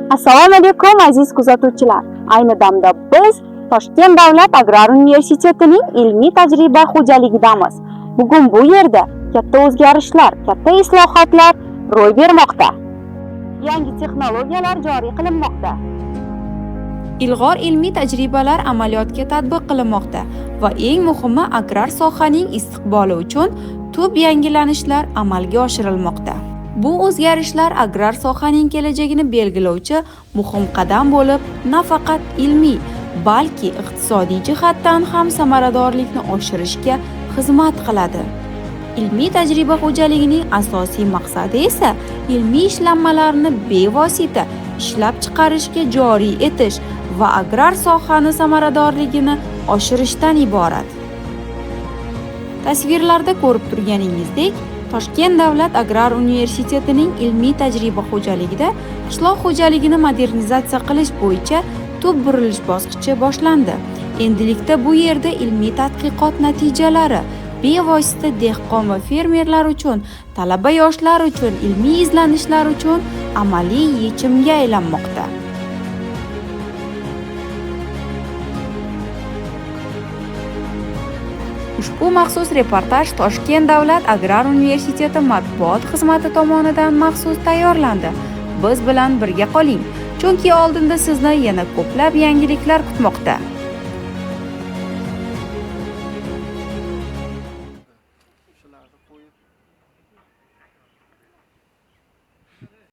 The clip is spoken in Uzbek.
Assalomu alaykum aziz kuzatuvchilar. Ayni damda biz Toshkent davlat agrar universitetining ilmiy tajriba xo'jaligidamiz. Bugun bu yerda katta o'zgarishlar, katta islohotlar ro'y bermoqda. Yangi texnologiyalar joriy qilinmoqda. Ilg'or ilmiy tajribalar amaliyotga tatbiq qilinmoqda va eng muhimi agrar sohaning istiqboli uchun tub yangilanishlar amalga oshirilmoqda. Bu o'zgarishlar agrar sohaning kelajagini belgilovchi muhim qadam bo'lib, nafaqat ilmiy, balki iqtisodiy jihatdan ham samaradorlikni oshirishga xizmat qiladi. Ilmiy tajriba xo'jaligining asosiy maqsadi esa ilmiy ishlanmalarni bevosita ishlab chiqarishga joriy etish va agrar sohani samaradorligini oshirishdan iborat. Tasvirlarda ko'rib turganingizdek, Toshkent davlat agrar universitetining ilmiy tajriba xo'jaligida qishloq xo'jaligini modernizatsiya qilish bo'yicha tub burilish bosqichi boshlandi. Endilikda bu yerda ilmiy tadqiqot natijalari bevosita dehqon va fermerlar uchun, talaba yoshlar uchun, ilmiy izlanishlar uchun amaliy yechimga aylanmoqda. Ushbu maxsus reportaj Toshkent davlat agrar universiteti matbuot xizmati tomonidan maxsus tayyorlandi. Biz bilan birga qoling, chunki oldinda sizni yana ko'plab yangiliklar kutmoqda.